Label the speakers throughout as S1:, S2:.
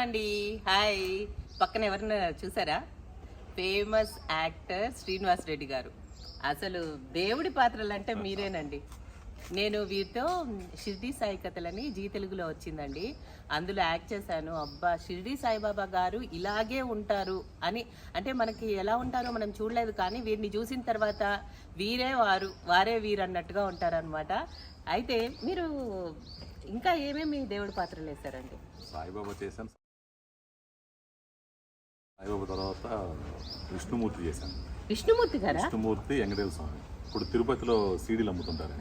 S1: అండి. హాయ్. పక్కన ఎవరైనా చూసారా? ఫేమస్ యాక్టర్ శ్రీనివాస్ రెడ్డి గారు. అసలు దేవుడి పాత్రలు అంటే మీరేనండి. నేను వీరితో షిర్డీ సాయి కథలని జీ తెలుగులో వచ్చిందండి. అందులో యాక్ట్ చేశాను. అబ్బా, షిర్డీ సాయిబాబా గారు ఇలాగే ఉంటారు అని, అంటే మనకి ఎలా ఉంటారో మనం చూడలేదు, కానీ వీరిని చూసిన తర్వాత వీరే వారు, వారే వీరు అన్నట్టుగా ఉంటారనమాట. అయితే మీరు ఇంకా ఏమేమి దేవుడి పాత్రలు వేశారండి?
S2: సాయిబాబా చేశాను. సాయిబాబా తర్వాత విష్ణుమూర్తి చేశాను.
S1: విష్ణుమూర్తి గారా?
S2: విష్ణుమూర్తి, వెంకటేశ్వర స్వామి. ఇప్పుడు తిరుపతిలో సీడీలు అమ్ముతుంటారు,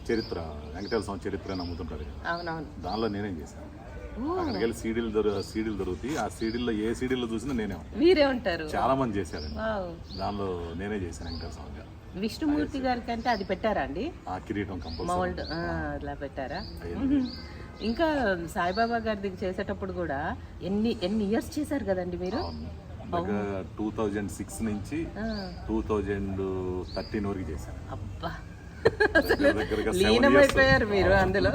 S2: చరిత్ర వెంకటేశ్వర స్వామి చరిత్ర అని అమ్ముతుంటారు.
S1: అవునవును.
S2: దానిలో నేనేం చేశాను. అక్కడికి వెళ్ళి సీడీలు దొరుకుతాయి. ఆ సీడీల్లో ఏ సీడీల్లో చూసినా నేనే
S1: మీరే ఉంటారు.
S2: చాలా మంది చేశారండి. దానిలో నేనే చేశాను వెంకటేశ్వర స్వామి గారు.
S1: విష్ణుమూర్తి గారి కంటే అది పెట్టారా అండి?
S2: ఆ కిరీటం
S1: మౌల్డ్ అలా పెట్టారా? ఇంకా సాయిబాబా గారి చేసేటప్పుడు కూడా ఎన్ని ఇయర్స్ చేశారు కదండి మీరు?
S2: 2006 నుంచి 2013 వరకు చేశాను.
S1: అబ్బా, లీనమైపోయారు మీరు అందులో.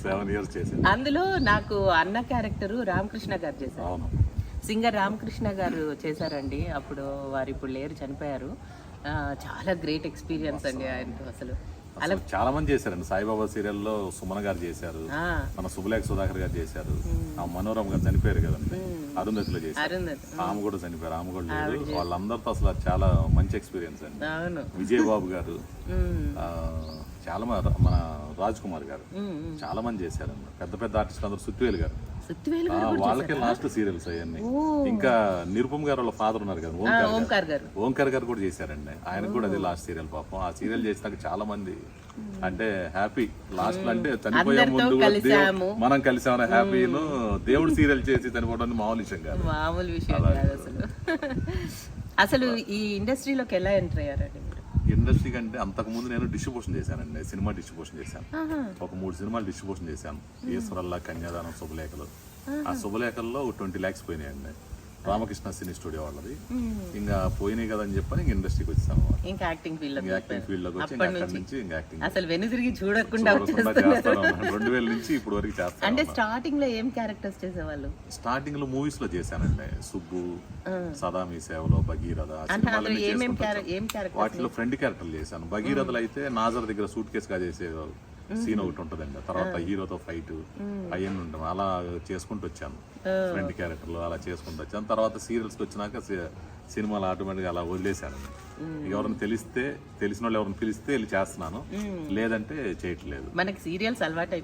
S2: 7 ఇయర్స్ చేశాను.
S1: అందులో నాకు అన్న క్యారెక్టర్ రామకృష్ణ గారు చేశారు. సింగర్ రామకృష్ణ గారు చేశారండి. అప్పుడు వారు ఇప్పుడు లేరు, చనిపోయారు. చాలా గ్రేట్ ఎక్స్పీరియన్స్ అండి ఆయనతో. అసలు
S2: చాలా మంది చేశారండి. సాయిబాబా సీరియల్లో సుమన్ గారు చేశారు, మన శుభలేఖ సుధాకర్ గారు చేశారు, మనోరమ గారు చనిపోయారు కదండి, అరుంధతిలో చేశారు, ఆమె కూడా చనిపోయారు, ఆమె కూడా లేదు. వాళ్ళందరితో అసలు చాలా మంచి ఎక్స్పీరియన్స్ అండి. విజయ్ బాబు గారు, చాలా మన రాజ్ కుమార్ గారు, చాలా మంది చేశారండి. పెద్ద పెద్ద ఆర్టిస్టులు అందరూ, సుత్తివేలు గారు, వాళ్ళకే లాస్ట్ సీరియల్స్ అవన్నీ. ఇంకా నిరుపమ్ గారు వాళ్ళ ఫాదర్ ఉన్నారు కదా, ఓంకార్ గారు కూడా చేశారండి. ఆయనకు కూడా అది లాస్ట్ సీరియల్. పాపం ఆ సీరియల్ చేసినాక చాలా మంది అంటే హ్యాపీ. లాస్ట్ అంటే చనిపోయే ముందు మనం కలిసామని హ్యాపీను. దేవుడు సీరియల్ చేసి చనిపోవడం మామూలు విషయం కాదు,
S1: మామూలు విషయం కాదు అసలు. అసలు ఈ ఇండస్ట్రీలోకి ఎలా ఎంటర్ అయ్యారండి?
S2: ఇండస్ట్రీ కంటే అంతకుముందు నేను డిస్ట్రిబ్యూషన్ చేశానండి. సినిమా డిస్ట్రిబ్యూషన్ చేశాను. ఒక 3 సినిమాలు డిస్ట్రిబ్యూషన్ చేశాను. ఈశ్వరల్లా, కన్యాదానం, శుభలేఖలు. ఆ శుభలేఖల్లో 20 lakhs పోయినాయండి. రామకృష్ణ సినీ స్టూడియో వాళ్ళది. ఇంకా పోయినాయి కదా అని చెప్పని ఇండస్ట్రీకి వచ్చాను.
S1: ఇంకా యాక్టింగ్ ఫీల్డ్
S2: లోకి వచ్చి అక్కడి నుంచి ఇంకా యాక్టింగ్
S1: అసలు వెనుదిరిగి చూడకుండా
S2: 2000 నుంచి ఇప్పుడు వరకు చేస్తాను.
S1: అంటే స్టార్టింగ్ లో ఏం క్యారెక్టర్స్ చేసేవాళ్ళు?
S2: స్టార్టింగ్ లో మూవీస్ లో చేశానండి. సుబ్బు, సదా మీ సేవలో, భగీరథ, వాటిలో ఫ్రెండ్ క్యారెక్టర్లు చేశాను. భగీరథలు అయితే నాజర్ దగ్గర సూట్ కేసుగా చేసేవాళ్ళు. సీన్ ఒకటి ఉంటదండి, తర్వాత హీరోతో ఫైట్ అయ్యని ఉంటాం. అలా చేసుకుంటూ వచ్చాను. ఫ్రెండ్ క్యారెక్టర్లు అలా చేసుకుంటూ వచ్చాను. తర్వాత సీరియల్స్ వచ్చినాక సినిమాలు ఆటోమేటిక్గా అలా వదిలేశాను. ఎవరైనా తెలిసిన వాళ్ళు ఎవరైనా పిలిస్తే వెళ్ళి చేస్తున్నాను, లేదంటే చేయట్లేదు.
S1: మనకి సీరియల్స్ అలవాటు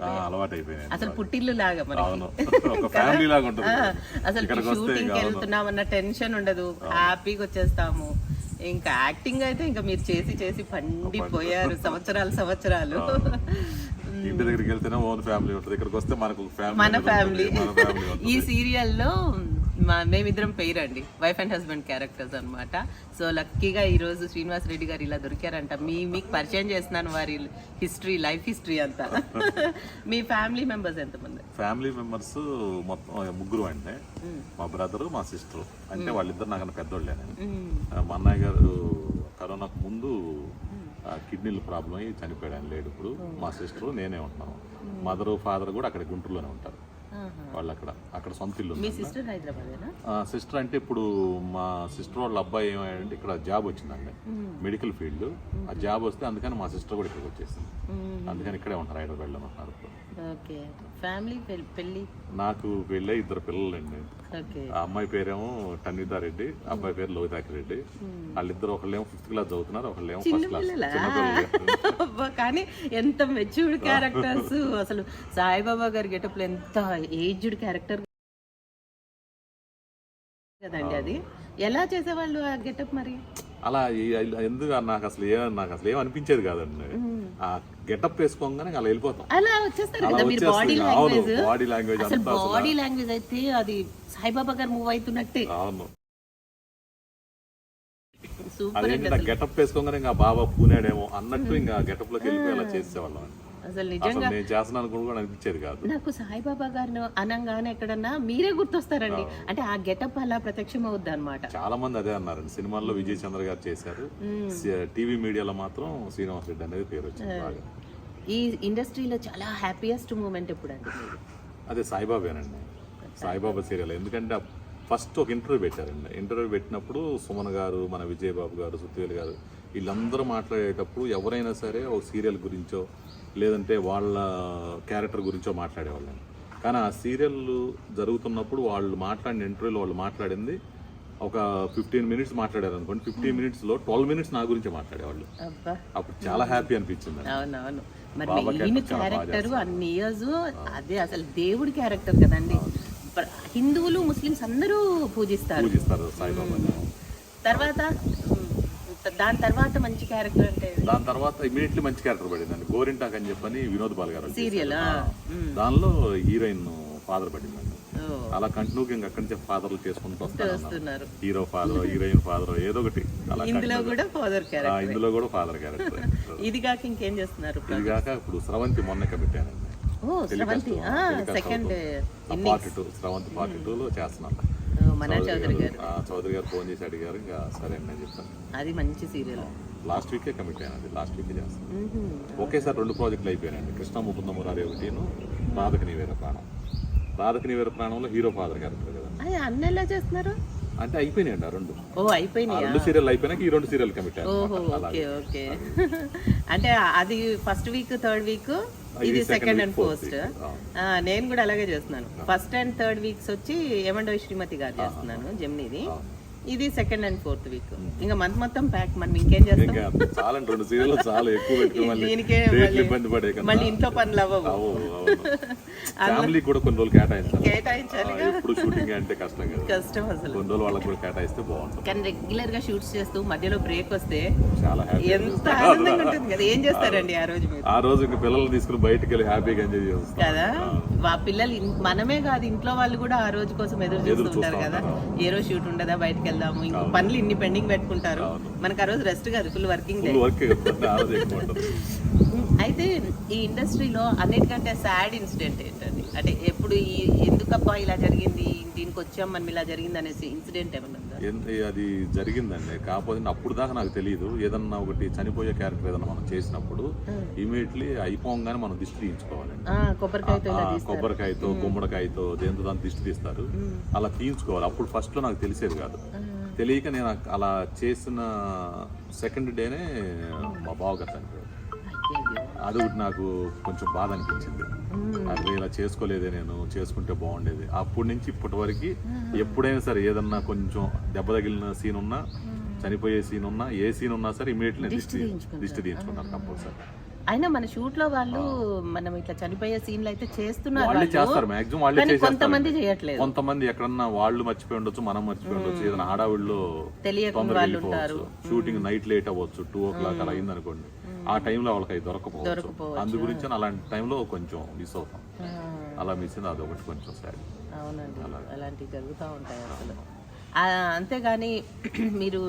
S2: అయిపోయినాయి.
S1: అసలు పుట్టిల్లు లాగా,
S2: ఒక ఫ్యామిలీ లాగా ఉంటుంది.
S1: అసలు షూటింగ్ వెళ్తున్నామన్న టెన్షన్ ఉండదు, హ్యాపీగా వచ్చేస్తాము. ఇంకా యాక్టింగ్ అయితే ఇంకా మీరు చేసి పండిపోయారు సంవత్సరాలు.
S2: ఇంటి దగ్గరికి వెళ్తేనే ఓన్ ఫ్యామిలీ ఉంటుంది, ఇక్కడికి వస్తే మనకు
S1: మన ఫ్యామిలీ. ఈ సీరియల్లో మేమిద్దరం పెయిర్ అండి, వైఫ్ అండ్ హస్బెండ్ క్యారెక్టర్స్ అనమాట. సో లక్కీగా ఈరోజు శ్రీనివాస్ రెడ్డి గారు ఇలా దొరికారంట. మీకు పరిచయం చేస్తున్నాను వారి హిస్టరీ, లైఫ్ హిస్టరీ అంతా. మీ ఫ్యామిలీ మెంబర్స్ ఎంతమంది?
S2: ఫ్యామిలీ మెంబర్స్ మొత్తం 3 అండి. మా బ్రదరు, మా సిస్టర్. అంటే వాళ్ళిద్దరు నాకన్నా పెద్దోళ్ళేనండి. మా అన్నయ్య గారు కరోనాకు ముందు కిడ్నీల ప్రాబ్లం అయ్యి చనిపోయాడు, ఆయన లేడు ఇప్పుడు. మా సిస్టర్, నేనే ఉంటున్నాను. మదరు, ఫాదర్ కూడా అక్కడ గుంటూరులోనే ఉంటారు. వాళ్ళు అక్కడ సొంత ఇల్లు. సిస్టర్ అంటే ఇప్పుడు మా సిస్టర్ వాళ్ళ అబ్బాయి ఏమైందంటే ఇక్కడ జాబ్ వచ్చిందండి, మెడికల్ ఫీల్డ్. ఆ జాబ్ వస్తే అందుకని మా సిస్టర్ కూడా ఇక్కడికి వచ్చేసింది. అందుకని ఇక్కడే ఉంటారు, హైదరాబాద్లో ఉంటున్నారు. నాకు పెళ్ళి 2 పిల్లలండి. ఆ అమ్మాయి పేరేమో టన్వితారెడ్డి, అబ్బాయి పేరు లోహితాకి రెడ్డి. వాళ్ళిద్దరు ఒకళ్ళేమో 5th క్లాస్ చదువుతున్నారు, ఒకళ్ళేమో 1st క్లాస్.
S1: కానీ ఎంత మెచ్యూర్డ్ క్యారెక్టర్స్. అసలు సాయిబాబా గారి గెటప్ లో ఎంత ఏజ్డ్ క్యారెక్టర్ కదండి. అది ఎలా చేసేవాళ్ళు ఆ గెటప్? మరి
S2: అలా ఎందుకు నాకు అసలు ఏం అనిపించేది కాదండి. ఆ గెటప్ వేసుకోగానే అలా వెళ్ళిపోతాం,
S1: అలా వచ్చేస్తారు కదా. మీరు బాడీ లాంగ్వేజ్ అయితే అది సాయిబాబా గారు మూవ్ అవుతున్నట్టే.
S2: అవును, అదేంటి నాకు గెటప్ వేసుకోగానే ఇంకా బాబా పూనాడేమో అన్నట్టు ఇంకా గెటప్ లోకి వెళ్ళిపోయి అలా చేసేవాళ్ళం.
S1: అసలు నిజంగా
S2: నేను చేస్తున్నాను కూడా అనిపించేది కాదు.
S1: నాకు సాయిబాబా గారిని అనగానే ఎక్కడన్నా మీరే గుర్తొస్తారండి. అంటే ఆ గెటప్ అలా ప్రత్యక్షం అవుద్ది అనమాట.
S2: చాలా మంది అదే అన్నారండి. సినిమాల్లో విజయ్ చంద్ర గారు చేశారు, టీవీ మీడియాలో మాత్రం శ్రీనివాస్ రెడ్డి అనేది పేరు వచ్చింది బాగా.
S1: ఈ ఇండస్ట్రీలో చాలా హ్యాపీయెస్ట్ మూమెంట్ ఎప్పుడు అండి?
S2: అదే సాయిబాబానండి. సాయిబాబా సీరియల్. ఎందుకంటే ఫస్ట్ ఒక ఇంటర్వ్యూ పెట్టారండి. ఇంటర్వ్యూ పెట్టినప్పుడు సుమన్ గారు, మన విజయబాబు గారు, సుత్తివేలు గారు వీళ్ళందరూ మాట్లాడేటప్పుడు ఎవరైనా సరే ఒక సీరియల్ గురించో లేదంటే వాళ్ళ క్యారెక్టర్ గురించో మాట్లాడేవాళ్ళని. కానీ ఆ సీరియల్ జరుగుతున్నప్పుడు వాళ్ళు మాట్లాడిన ఇంటర్వ్యూలో వాళ్ళు మాట్లాడింది ఒక 15 minutes మాట్లాడారు అనుకోండి, 15 minutesలో 12 minutes నా గురించి మాట్లాడేవాళ్ళు. అప్పుడు చాలా హ్యాపీ అనిపించింది.
S1: అవునవును. మరి ఈయన క్యారెక్టర్ అన్ని ఇయర్స్ అదే అసలు దేవుడి క్యారెక్టర్ కదండి. హిందువులు ముస్లిమ్స్ అందరూ పూజిస్తారు
S2: సాయిబాబా.
S1: తర్వాత దాని తర్వాత మంచి క్యారెక్టర్ అంటే
S2: దాని తర్వాత ఇమీడియట్లీ మంచి క్యారెక్టర్ పడిందండి. గోరింటాక్ అని చెప్పని వినోద్ బాల్ గారు
S1: సీరియల్,
S2: దానిలో హీరోయిన్ ఫాదర్ పడిందండి. అలా కంటిన్యూగా అక్కడి నుంచి ఫాదర్లు చేసుకుంటూ వస్తున్నారు. హీరో ఫాదర్, హీరోయిన్ ఫాదర్, ఏదో ఒకటి.
S1: ఇందులో కూడా ఫాదర్ క్యారెక్టర్,
S2: ఇందులో కూడా ఫాదర్ క్యారెక్టర్.
S1: ఇది కాక ఇంకేం చేస్తున్నారు?
S2: ఇది కాక ఇప్పుడు స్రవంతి మొన్న కమిటానండి.
S1: స్రవంతి సెకండ్
S2: పార్ట్ 2, స్రవంతి పార్ట్ 2లో చేస్తున్నాను. చౌదరి గారు ఫోన్ చేసి అడిగారు, ఇంకా సరే అని చెప్పాను.
S1: అది మంచి సీరియల్.
S2: లాస్ట్ వీకే కమిట్ అయినది, లాస్ట్ వీక్ చేస్తాను. ఒకేసారి 2 ప్రాజెక్టులు అయిపోయానండి. కృష్ణ ముకుంద మురారి ఒకటిను, రాధక నీవేర ప్రాణం. రాధక నీవేర ప్రాణంలో హీరో ఫాదర్ క్యారెక్టర్ కదా.
S1: అన్న ఎలా చేస్తున్నారు
S2: అంటే అయిపోయినాయండి ఆ 2.
S1: అయిపోయినాయి.
S2: 2 సీరియల్ అయిపోయినాక ఈ 2 సీరియల్ కమిట్
S1: ఓకే. అంటే అది ఫస్ట్ వీక్, థర్డ్ వీక్, ఇది సెకండ్ అండ్ ఫోర్త్. నేను కూడా అలాగే చేస్తున్నాను. ఫస్ట్ అండ్ థర్డ్ వీక్స్ వచ్చి ఏమండో శ్రీమతి గారు చేస్తున్నాను జెమినిది. ఇది సెకండ్ అండ్ ఫోర్త్ వీక్. ఇంకా మంత్ మొత్తం ప్యాక్. మనం ఇంకేం చేస్తాం?
S2: చాలా 2 సీరియల్ చాలా ఎక్కువ.
S1: దీనికే మళ్ళీ ఇంట్లో పనులు అవ్వవు.
S2: ఫ్యామిలీ కూడా కొన్ని రోజులు కేటాయించాలి. ఇప్పుడు షూటింగ్ అంటే కష్టం అసలు. కొన్ని రోజులు వాళ్ళకి కూడా కేటాయిస్తే బాగుంటుంది.
S1: కానీ రెగ్యులర్ గా షూట్స్ చేస్తూ మధ్యలో బ్రేక్ వస్తే
S2: చాలా
S1: ఎంత ఆనందంగా ఉంటుంది కదా. ఏం చేస్తారండి ఆ రోజు మీరు?
S2: ఆ రోజు ఇంకా పిల్లల్ని తీసుకుని బయటకు వెళ్ళి హ్యాపీగా ఎంజాయ్ చేస్తాం
S1: కదా. పిల్లలు మనమే కాదు, ఇంట్లో వాళ్ళు కూడా ఆ రోజు కోసం ఎదురు చూస్తుంటారు కదా. ఏ రోజు షూట్ ఉండదా, బయటకు వెళ్దాము, ఇంకో పనులు ఇన్ని పెండింగ్ పెట్టుకుంటారు. మనకు ఆ రోజు రెస్ట్ కాదు, ఫుల్ వర్కింగ్ డే. అయితే ఈ ఇండస్ట్రీలో అన్నిటికంటే సాడ్ ఇన్సిడెంట్ ఏంటండి? అంటే ఎప్పుడు ఎందుకబ్బా ఇలా జరిగింది, దీనికి వచ్చాం మనం ఇలా జరిగింది అనేసి ఇన్సిడెంట్ ఏమన్నా?
S2: అది జరిగిందండి. కాకపోతే అప్పుడు దాకా నాకు తెలియదు. ఏదన్నా ఒకటి చనిపోయే క్యారెక్టర్ ఏదన్నా మనం చేసినప్పుడు ఇమీడియట్లీ అయిపోగానే మనం దిష్టి తీయించుకోవాలండి. కొబ్బరికాయతో, గుమ్మడికాయతో, దేంతో దాన్ని దిష్టి తీస్తారు. అలా తీయించుకోవాలి. అప్పుడు ఫస్ట్ లో నాకు తెలిసేది కాదు. తెలియక నేను అలా చేసిన సెకండ్ డేనే మా బావగారు చనిపోయారు. అది ఒకటి నాకు కొంచెం బాధ అనిపించింది. అది ఇలా చేసుకోలేదే, నేను చేసుకుంటే బాగుండేది. అప్పటి నుంచి ఇప్పటి వరకు ఎప్పుడైనా సరే ఏదన్నా కొంచెం దెబ్బ తగిలిన సీన్ ఉన్నా, చనిపోయే సీన్ ఉన్నా, ఏ సీన్ ఉన్నా సరే ఇమీడియట్లీ దిష్టి తీయించుకున్నాను కంపల్సరీ.
S1: అయినా మన షూట్ లో వాళ్ళు మనం ఇట్లా చనిపోయే సీన్లు అయితే చేస్తున్నారు,
S2: మాక్సిమం వాళ్ళే
S1: కొంతమంది చేయట్లేదు.
S2: కొంతమంది ఎక్కడన్నా వాళ్ళు మర్చిపోయి ఉండొచ్చు, మనం మర్చిపోయి ఉండొచ్చు, ఏదైనా హడావిడిలో తొందరగా వెళ్ళిపోవచ్చు. షూటింగ్ నైట్ లేట్ అవ్వచ్చు, 2 o'clock అలా అయింది అనుకోండి. ఆ టైంలో వాళ్ళకి అవి దొరకపోవచ్చు. అందు గురించి అలాంటి టైంలో కొంచెం మిస్ అవుతాం. అలా మిస్ అయింది, అదొకటి కొంచెం సార్.
S1: అవునండి, అలాంటివి జరుగుతూ ఉంటాయి అసలు. అంతేగాని మీరు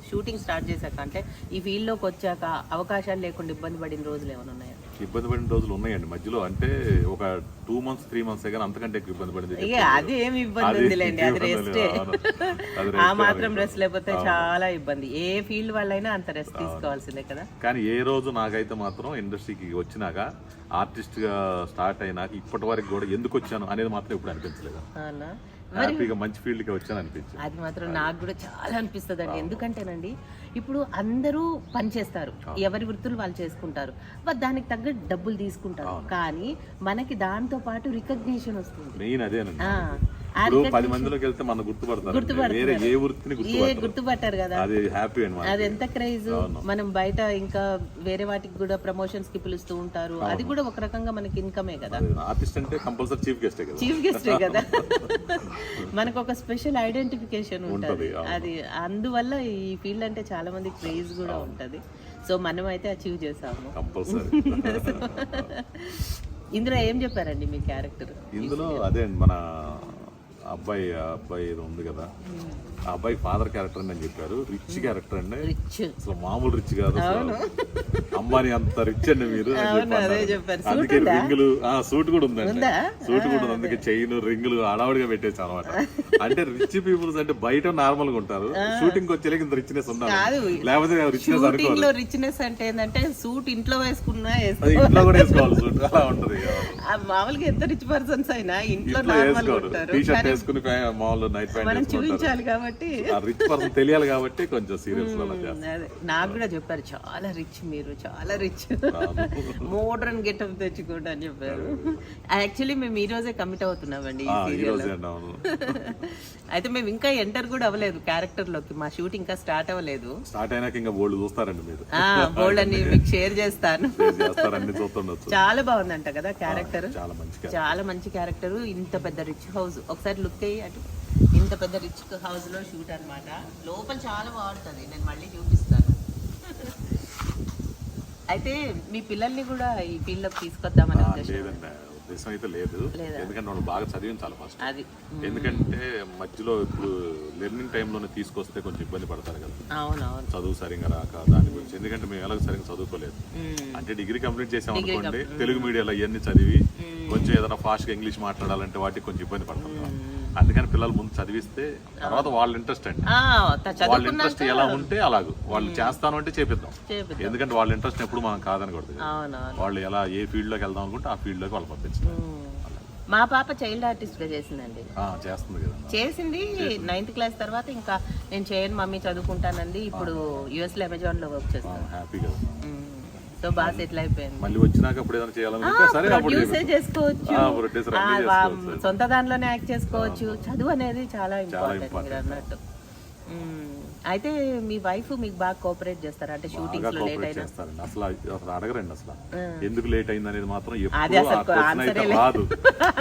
S1: షూటింగ్ స్టార్ట్ చేశాక, అంటే ఈ ఫీల్డ్లోకి వచ్చాక అవకాశాలు లేకుండా ఇబ్బంది పడిన రోజులు ఏమైనా ఉన్నాయా?
S2: ఇబ్బంది పడిన రోజులు ఉన్నాయండి మధ్యలో. అంటే ఒక 2 months 3 months కానీ అంతకంటే ఎక్కువ ఇబ్బంది పడింది.
S1: అది ఏమి ఇబ్బంది ఉందిలేండి, అది రెస్ట్. ఆ మాత్రం రెస్ట్ లేకపోతే చాలా ఇబ్బంది. ఏ ఫీల్డ్ వాళ్ళైనా అంత రెస్ట్ తీసుకోవాల్సిందే కదా.
S2: కానీ ఏ రోజు నాకైతే మాత్రం ఇండస్ట్రీకి వచ్చినాక, ఆర్టిస్ట్ గా స్టార్ట్ అయినాక ఇప్పటి వరకు కూడా ఎందుకు వచ్చాను అనేది మాత్రం ఇప్పుడు అనిపించలేదు. హ్యాపీగా మంచి ఫీల్డ్ కి వచ్చాను అనిపించింది.
S1: అది మాత్రం నాకు కూడా చాలా అనిపిస్తుంది అండి. ఎందుకంటేనండి ఇప్పుడు అందరూ పని చేస్తారు, ఎవరి వృత్తులు వాళ్ళు చేసుకుంటారు, దానికి తగ్గ డబ్బులు తీసుకుంటారు. కానీ మనకి దాంతో పాటు రికగ్నిషన్ వస్తుంది.
S2: మెయిన్ అదేనండి. 10 మందిలోకి వెళ్తే మనం గుర్తుపడతారు, ఏ వృత్తిని
S1: గుర్తుపట్టారు కదా.
S2: అది హ్యాపీ అండి.
S1: అది ఎంత క్రేజ్. మనం బయట ఇంకా వేరే వాటికి కూడా ప్రమోషన్స్ కి పిలుస్తూ ఉంటారు. అది కూడా ఒక రకంగా మనకి ఇన్కమే కదా.
S2: ఆర్టిస్ట్ అంటే కంపల్సరీ చీఫ్
S1: గెస్టే కదా. మనకు ఒక స్పెషల్ ఐడెంటిఫికేషన్ ఉంటది. అది అందువల్ల ఈ ఫీల్డ్ అంటే చాలా మంది క్రేజ్ కూడా ఉంటది. సో మనం అయితే అచీవ్ చేసాము. ఇందులో ఏం చెప్పారండి మీ క్యారెక్టర్?
S2: ఇందులో అదే మన అబ్బాయి ఏదో ఉంది కదా, ఆ అబ్బాయి ఫాదర్ క్యారెక్టర్ అని చెప్పారు. రిచ్ క్యారెక్టర్ అండి,
S1: రిచ్
S2: అసలు మామూలు రిచ్ కాదు. అంబానీ అంత రిచ్ అండి మీరు అని చెప్పారు. అందుకే రింగులు, సూట్ కూడా ఉందండి, సూట్ కూడా ఉంది. అందుకే చైన్ రింగులు హడావుడిగా పెట్టేసి అనమాట. అంటే రిచ్ పీపుల్స్ అంటే బయట నార్మల్ గా ఉంటారు, షూటింగ్ వచ్చేలాగా ఇంత రిచ్నెస్ ఉండాలి, లేకపోతే రిచ్నెస్ అనుకోవాలి.
S1: రిచ్నెస్ అంటే ఏంటంటే సూట్ ఇంట్లో వేసుకున్నా
S2: ఇంట్లో కూడా వేసుకోవాలి సూట్, అలా ఉంటది.
S1: మామూలుగా ఎంత రిచ్ పర్సన్స్ అయినా ఇంట్లో
S2: టీ షర్ట్ వేసుకుని మామూలు నైట్ ప్యాంట్
S1: చూపించాలి కాబట్టి
S2: రిచ్ పర్సన్ తెలియాలి కాబట్టి కొంచెం సీరియస్.
S1: నాకు కూడా చెప్పారు చాలా రిచ్, మీరు చాలా రిచ్, మోడర్న్ గెటప్ తెచ్చుకోండి అని చెప్పారు. యాక్చువల్లీ మేము ఈ రోజే కమిట్ అవుతున్నామండి ఈ సీరియల్. అయితే మేము ఇంకా ఎంటర్ కూడా అవ్వలేదు క్యారెక్టర్ లోకి, మా షూట్ ఇంకా స్టార్ట్ అవ్వలేదు.
S2: స్టార్ట్ అయినాక ఇంకా బోల్డ్ చూస్తారండి మీరు,
S1: బోల్డ్ అని మీకు షేర్ చేస్తాను.
S2: చూస్తుండొచ్చు.
S1: చాలా బాగుందంట కదా క్యారెక్టర్,
S2: చాలా
S1: మంచి క్యారెక్టర్. ఇంత పెద్ద రిచ్ హౌస్, ఒకసారి లుక్ అయ్యి అటు, ఇంత పెద్ద రిచ్ హౌస్ లో షూట్ అన్నమాట. లోపల చాలా బాగుంటది, నేను మళ్ళీ చూపిస్తాను. అయితే మీ పిల్లల్ని కూడా ఈ ఫీల్డ్ లోకి తీసుకొద్దామని
S2: ఉద్దేశం అయితే లేదు, ఎందుకంటే వాళ్ళు బాగా చదివించాలి ఫస్ట్.
S1: అది
S2: ఎందుకంటే మధ్యలో ఇప్పుడు లెర్నింగ్ టైంలోనే తీసుకొస్తే కొంచెం ఇబ్బంది పడతారు కదా.
S1: అవునవును,
S2: చదువు సరిగ్గా రాక దాని గురించి. ఎందుకంటే మేము ఎలాగో సరిగ్గా చదువుకోలేదు. అంటే డిగ్రీ కంప్లీట్ చేసాం అనుకోండి, తెలుగు మీడియాలో అవన్నీ చదివి కొంచెం ఏదైనా ఫాస్ట్ గా ఇంగ్లీష్ మాట్లాడాలంటే వాటికి కొంచెం ఇబ్బంది పడతాం. అందుకని పిల్లలు ముందు చదివిస్తే తర్వాత వాళ్ళ ఇంట్రెస్ట్ అండి, వాళ్ళ ఇంట్రెస్ట్ ఎలా ఉంటే అలాగ వాళ్ళు చేస్తాను అంటే చేపిద్దాం. ఎందుకంటే వాళ్ళ ఇంట్రెస్ట్ ఎప్పుడు మనం కాదనకూడదు. వాళ్ళు ఎలా ఏ ఫీల్డ్ లోకి వెళ్దాం అనుకుంటే ఆ ఫీల్డ్ లోకి వాళ్ళు పంపించడం.
S1: మా పాప చైల్డ్ ఆర్టిస్ట్ గా చేసిందండి,
S2: చేస్తుంది కదా,
S1: చేసింది 9th క్లాస్ తర్వాత. ఇంకా నేను చేయను మమ్మీ చదువుకుంటానండి. ఇప్పుడు యుఎస్ లో అమెజాన్ లో వర్క్ చేస్తాను.
S2: హ్యాపీ కదా,
S1: సో బాగా సెటిల్ అయిపోయింది.
S2: మళ్ళీ వచ్చినాక అప్పుడు ఏదైనా చేయాలనుకుంటే సరే
S1: చేసుకోవచ్చు, సొంత దానిలోనే యాక్ట్ చేసుకోవచ్చు. చదువు అనేది చాలా ఇంపార్టెంట్ మీరు అన్నట్టు. అయితే మీ వైఫ్ మీకు బాగా కోఆపరేట్ చేస్తారా? అంటే షూటింగ్స్ లో లేట్ అయినా
S2: అసలు అడగరండి, అసలు ఎందుకు లేట్ అయింది అనేది మాత్రం ఎప్పుడు రాదు.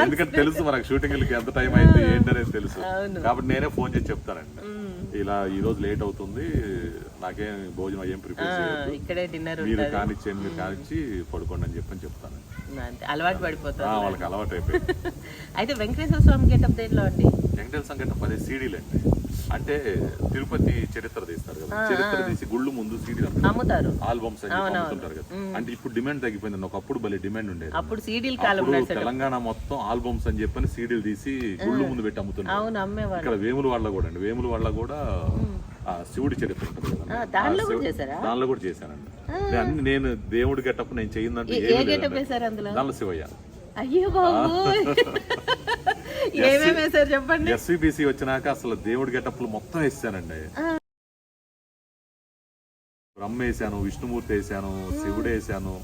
S2: ఎందుకంటే తెలుసు మనకు షూటింగ్ ఎంత టైం అయింది ఏంటి అనేది తెలుసు, కాబట్టి నేనే ఫోన్ చేసి చెప్తానండి, ఇలా ఈ రోజు లేట్ అవుతుంది, నాకేం భోజనం ఏం ప్రిపేర్ చేయొద్దు,
S1: ఇక్కడే డిన్నర్
S2: మీరు కానిచ్చి పడుకోండి అని చెప్పని చెప్తాను.
S1: అలవాటు పడిపోతారు,
S2: వాళ్ళకి అలవాటు అయిపోయింది.
S1: అయితే వెంకటేశ్వర స్వామి గెటప్ దేంట్లో అండి?
S2: వెంకటేశ్వర స్వామి గెటప్ అదే సీడీలు అండి. అంటే తిరుపతి చరిత్ర తీస్తారు కదా, చరిత్ర తీసి గుళ్ళు ముందు సీడీలు
S1: అమ్ముతారు,
S2: ఆల్బమ్స్ అమ్ముతుంటారు కదా. అంటే ఇప్పుడు డిమాండ్ తగ్గిపోయింది, ఒకప్పుడు భలే డిమాండ్ ఉండేది.
S1: అప్పుడు సీడీలు కాలం,
S2: తెలంగాణ మొత్తం ఆల్బమ్స్ అని చెప్పని సీడీలు తీసి గుళ్ళు ముందు పెట్టి అమ్ముతున్నారు. ఇక్కడ వేముల వాళ్ళ కూడా అండి, వేముల వాళ్ళ కూడా శివుడి చరిత్ర ఉంటుంది కదా, దానిలో కూడా చేశానండి. నేను దేవుడి గెటప్ నేను చేయిందంటే దానిలో శివయ్య.
S1: అయ్యో బాబు, ఏమేమి వేశారు చెప్పండి.
S2: ఎస్విబిసి వచ్చినాక అసలు దేవుడి గెటప్లు మొత్తం వేసానండి. బ్రహ్మ వేసాను, విష్ణుమూర్తి వేసాను, శివుడు వేసాను,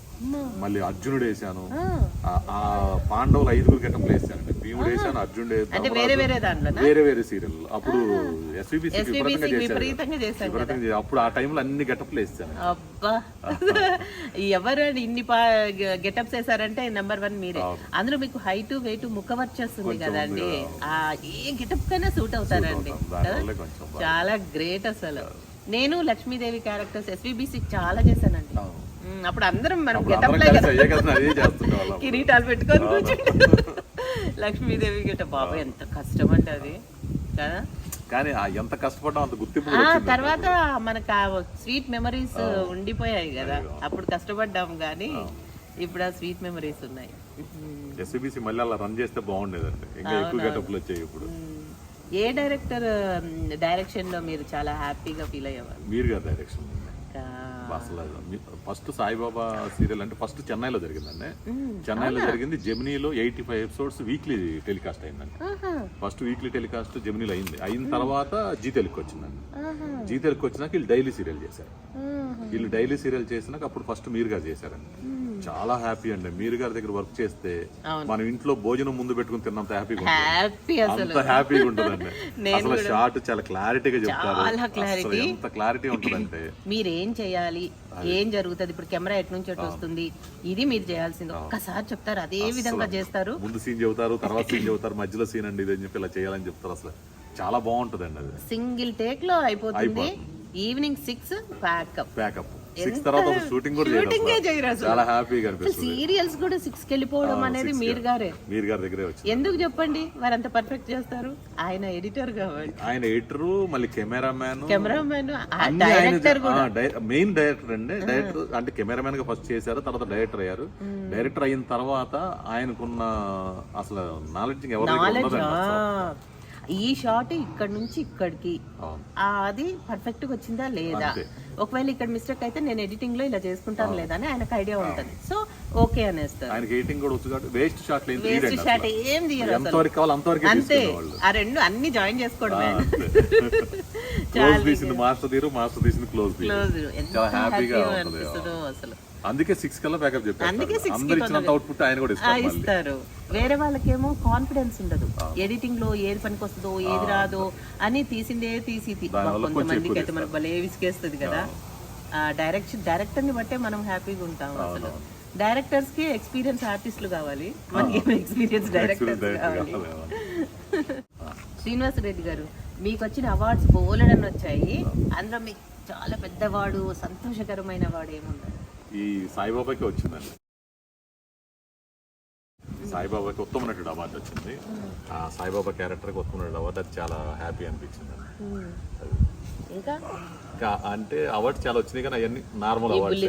S2: మళ్ళీ అర్జునుడు వేసాను. ఆ పాండవులు 5 గెటప్లు వేసానండి. భీముడు వేసాను, అర్జునుడు వేరే వేరే సీరియల్. అప్పుడు ఎస్విబిసి విపరీతంగా చేశాను. అప్పుడు ఆ టైంలో అన్ని గెటప్లు వేసాను.
S1: అబ్బా, ఎవరు ఇన్ని గెటప్స్ వేసారంటే నెంబర్ 1 మీరే. అందులో మీకు హైట్ వెయిట్ ముఖ వచ్చేస్తుంది కదండి, ఏ గెటప్ కైనా సూట్ అవుతారండి. చాలా గ్రేట్ అసలు. నేను లక్ష్మీదేవి క్యారెక్టర్స్ ఎస్విబిసి చాలా చేశానండి. అప్పుడు అందరం మనం కిరీటాలు పెట్టుకొని కూర్చుంటాం. లక్ష్మీదేవి గెటప్ బాబా ఎంత కష్టం అంటే అది కదా,
S2: కానీ ఎంత కష్టపడ్డా అంత గుర్తింపు.
S1: తర్వాత మనకు స్వీట్ మెమరీస్ ఉండిపోయాయి కదా, అప్పుడు కష్టపడ్డాం కానీ ఇప్పుడు ఆ స్వీట్ మెమరీస్ ఉన్నాయి.
S2: ఎస్విబిసి మళ్ళీ అలా రన్ చేస్తే బాగుండేదండి, ఇంకా ఎక్కువ గెటప్లు వచ్చాయి. ఇప్పుడు
S1: ఏ డైరెక్షన్ లో మీరు చాలా హ్యాపీగా ఫీల్ అయ్యేవారు?
S2: మీరు గారు డైరెక్షన్ అసలు ఫస్ట్ సాయిబాబా సీరియల్ అంటే ఫస్ట్ చెన్నైలో జరిగిందండి. చెన్నైలో జరిగింది. జెమినీలో 85 ఎపిసోడ్స్ వీక్లీ టెలికాస్ట్ అయిందండి. ఫస్ట్ వీక్లీ టెలికాస్ట్ జెమినీలో అయిన తర్వాత జీ తెలుగుకి వచ్చిందండి. జీ తెలుగుకి వచ్చినాక వీళ్ళు డైలీ సీరియల్ చేశారు. వీళ్ళు డైలీ సీరియల్ చేసినాక అప్పుడు ఫస్ట్ మీరు గారు చేశారండి. చాలా హ్యాపీ అండి. మీరు గారి దగ్గర వర్క్ చేస్తే మనం ఇంట్లో భోజనం ముందు పెట్టుకుని తిన్నంత హ్యాపీగా అంత హ్యాపీగా ఉంటుందండి. అసలు షార్ట్ చాలా క్లారిటీగా చెప్తారు. ఎంత క్లారిటీ ఉంటుందంటే
S1: మీరేం చేయాలి, ఏం జరుగుతుంది, ఇప్పుడు కెమెరా ఎటు నుంచి ఎటు వస్తుంది, ఇది మీరు చేయాల్సింది ఒక్కసారి చెప్తారు, అదే విధంగా చేస్తారు.
S2: ముందు సీన్ చెబుతారు, తర్వాత సీన్ చెబుతారు, మధ్యలో సీన్ అండి ఇది అని చెప్పి ఇలా చేయాలని చెప్తారు. అసలు చాలా బాగుంటది అండి. అది
S1: సింగిల్ టేక్ లో అయిపోతుంది. Evening 6 pack up.
S2: 6 తర్వాత ఒక షూటింగ్ కూడా చేయరు అసలు. చాలా హ్యాపీగా అనిపిస్తుంది.
S1: సీరియల్స్ కూడా 6కి వెళ్ళిపోవడం అనేది మీరు గారి
S2: దగ్గరే వచ్చింది.
S1: ఎందుకు చెప్పండి వారు అంత పర్ఫెక్ట్ చేస్తారు? ఆయన ఎడిటర్ కాబట్టి.
S2: ఆయన ఎడిటర్, మళ్ళీ కెమెరామ్యాన్,
S1: డైరెక్టర్ కూడా.
S2: మెయిన్ డైరెక్టర్ అండి. డైరెక్టర్ అంటే కెమెరామ్యాన్ గా ఫస్ట్ చేశారు, తర్వాత డైరెక్టర్ అయ్యారు. డైరెక్టర్ అయిన తర్వాత ఆయనకున్న అసలు నాలెడ్జ్ ఎవరి దగ్గర ఉండదండి.
S1: ఈ షాట్ ఇక్కడ నుంచి ఇక్కడికి అది పర్ఫెక్ట్ గా వచ్చిందా లేదా, ఒకవేళ ఇక్కడ మిస్టేక్ అయితే నేను ఎడిటింగ్ లో ఇలా చేసుకుంటాను లేదా అని ఆయనకు ఐడియా ఉంటది. సో ఓకే అనేస్తారు.
S2: ఆయనకి ఎడిటింగ్ కూడా వచ్చు కాబట్టి వేస్ట్ షాట్
S1: ఏం తీయరు
S2: ఎంతవరకు కావాలి అంతవరకు
S1: అంతే. ఆ రెండు అన్ని జాయిన్ చేసుకోవడమే.
S2: క్లోజ్ తీసింది మాస్టర్ తీరు, మాస్టర్ తీసింది క్లోజ్ చాలా హ్యాపీగా
S1: అనిపిస్తుందో అసలు.
S2: అందుకే 6 కల్లా బ్యాకప్ చెప్పారు. అందరూ ఇచ్చినంత అవుట్పుట్ ఆయన కూడా
S1: ఇస్తారు. వేరే వాళ్ళకేమో కాన్ఫిడెన్స్ ఉండదు ఎడిటింగ్ లో, ఏది పనికి వస్తుందో ఏది రాదో అని తీసిందే తీసి కొంతమందికి అయితే మనకు భలే విసిగేస్తుంది కదా. డైరెక్టర్ ని బట్టే మనం హ్యాపీగా ఉంటాం. అసలు డైరెక్టర్స్ కి ఎక్స్పీరియన్స్ ఆర్టిస్టులు కావాలి, మనకి ఎక్స్పీరియన్స్ డైరెక్టర్స్ కావాలి. శ్రీనివాస్ రెడ్డి గారు, మీకు వచ్చిన అవార్డ్స్ బోలెడని వచ్చాయి. అందులో మీకు చాలా పెద్ద అవార్డు, సంతోషకరమైన అవార్డు ఏముంది?
S2: ఈ సాయిబాబాకి వచ్చిందండి. సాయిబాబాకి ఉత్తమ నటుడు అవార్డు వచ్చింది. ఆ సాయిబాబా క్యారెక్టర్కి ఉత్తమ నటుడు అవార్డు, అది చాలా హ్యాపీ అనిపించింది.
S1: ఇంకా
S2: అంటే అవార్డ్స్ చాలా వచ్చినాయి కానీ అవన్నీ నార్మల్ అవార్డ్స్,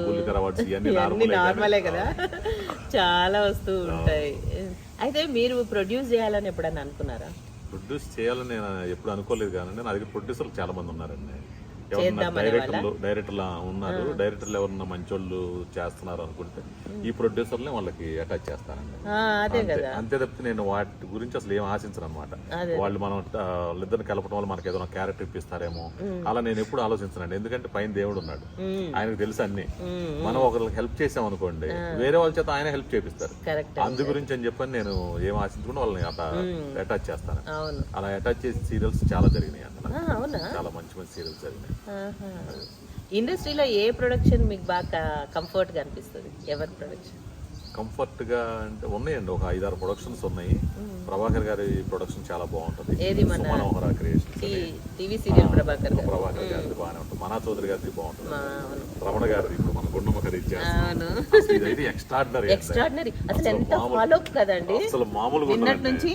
S2: బుల్లితెర అవార్డ్స్ ఇవన్నీ
S1: నార్మలే కదా, చాలా వస్తూ ఉంటాయి. అయితే మీరు ప్రొడ్యూస్ చేయాలని ఎప్పుడన్నా అనుకున్నారా?
S2: ప్రొడ్యూస్ చేయాలని నేను ఎప్పుడు అనుకోలేదు కానీ నా దగ్గర ప్రొడ్యూసర్లు చాలా మంది ఉన్నారండి. డైరెక్టర్లు ఉన్నారు. డైరెక్టర్లు ఎవరన్నా మంచోళ్ళు చేస్తున్నారు అనుకుంటే ఈ ప్రొడ్యూసర్లే వాళ్ళకి అటాచ్ చేస్తానండి. అంతే తప్పితే నేను వాటి గురించి అసలు ఏం ఆశించను అనమాట. వాళ్ళు మనం ఇద్దరిని కలపడం వల్ల మనకి ఏదైనా క్యారెక్టర్ ఇప్పిస్తారేమో అలా నేను ఎప్పుడు ఆలోచించనండి. ఎందుకంటే పైన దేవుడు ఉన్నాడు, ఆయనకు తెలుసు అన్ని. మనం ఒకరికి హెల్ప్ చేసాం అనుకోండి, వేరే వాళ్ళ చేత ఆయన హెల్ప్ చేపిస్తారు. అందు గురించి అని చెప్పని నేను ఏం ఆశించకుండా వాళ్ళని అట్లా అటాచ్ చేస్తాను. అలా అటాచ్ చేసి సీరియల్స్ చాలా జరిగినాయి అన్న, చాలా మంచి మంచి సీరియల్స్ జరిగినాయి.
S1: ఇండస్ట్రీలో ఏ ప్రొడక్షన్ మీకు బాగా కంఫర్ట్ గా అనిపిస్తుంది? ఎవరి ప్రొడక్షన్
S2: కంఫర్ట్ గా అంటే ఉన్నాయండి, ఒక 5-6 ప్రొడక్షన్స్ ఉన్నాయి. ప్రభాకర్ గారి ప్రొడక్షన్ చాలా బాగుంటది. మనోహర క్రియేషన్స్
S1: టీవీ సీరియల్ ప్రభాకర్
S2: గారిది బాగానే ఉంటుంది. మనా చౌదరి గారిది బాగుంటుంది. రమణ గారిది ఇప్పుడు మన గుండమ్మ కథ
S1: ఎక్స్ట్రాడినరీ. అసలు ఎంత ఫాలో అప్ కదండి,
S2: అసలు మామూలుగా
S1: నిన్నటి నుంచి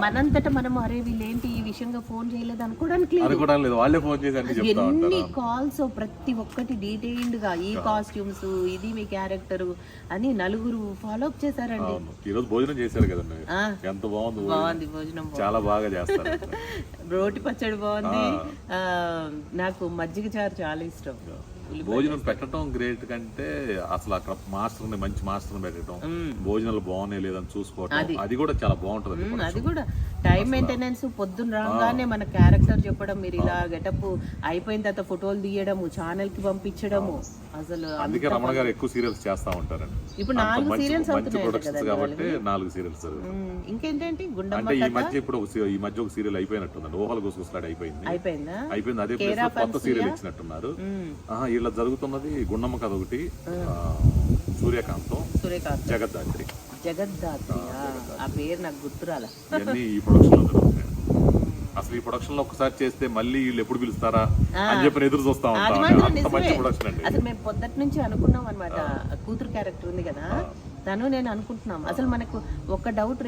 S1: మనంతట మనం అరే వీళ్ళేంటి ఈ విషయంగా ఫోన్ చేయలేదు అనుకోవడానికి
S2: లేదు. వాళ్ళే ఫోన్ చేసి
S1: ఎన్ని కాల్స్, ప్రతి ఒక్కటి డీటెయిల్డ్ గా ఈ కాస్ట్యూమ్స్, ఇది మీ క్యారెక్టర్ అని నలుగురు ఫాలో అప్ చేశారండి.
S2: ఈ రోజు భోజనం చేశారు కదండి, ఎంత బాగుంది
S1: భోజనం,
S2: చాలా బాగా చేస్తారు.
S1: రోటి పచ్చడి బాగుంది. నాకు మజ్జిగ చారు చాలా ఇష్టం.
S2: భోజనం పెట్టడం గ్రేట్ కంటే అసలు అక్కడ మాస్టర్ మంచి మాస్టర్ పెట్టడం, భోజనాలు బాగున్నాయి లేదని చూసుకోవడం, అది కూడా చాలా బాగుంటది.
S1: అది కూడా టైం మెయింటెనెన్స్. పొద్దున్న రాగానే మన క్యారెక్టర్ చెప్పడం, మీరు ఇలా గెటప్ అయిపోయిన తర్వాత ఫోటోలు తీయడము, ఛానల్ కి పంపించడము. అసలు
S2: అందుకే రమణ గారు ఎక్కువ సీరియల్స్ చేస్తా ఉంటారండి.
S1: ఇప్పుడు 4 సీరియల్స్
S2: అవుతున్నాయి కాబట్టి 4 సీరియల్స్.
S1: ఇంకేంటంటే
S2: అంటే ఈ మధ్య ఇప్పుడు ఈ మధ్య ఒక సీరియల్ అయిపోయినట్టుందండి, ఊహల గుసగుసలాడి అయిపోయింది. అదే ప్లేస్ లో కొత్త సీరియల్ ఇచ్చినట్టున్నారు. ఇలా జరుగుతున్నది గుండమ్మ కథ ఒకటి, సూర్యకాంతం, జగద్దాత్రి.
S1: ఆ పేరు నాకు గుర్తురాల.
S2: ఇవన్నీ ఈ ప్రొడక్షన్ లో జరుగుతున్నాయి. అసలు ఈ ప్రొడక్షన్ లో ఒకసారి చేస్తే మళ్ళీ వీళ్ళు ఎప్పుడు పిలుస్తారా అని చెప్పి ఎదురు చూస్తా ఉంటాం. మంచి ప్రొడక్షన్ అండి.
S1: అసలు మేము పొద్దుటి నుంచి అనుకున్నాం అనమాట, కూతురు క్యారెక్టర్ ఉంది కదా, తను నేను అనుకుంటున్నాం. అసలు మనకు ఒక డౌట్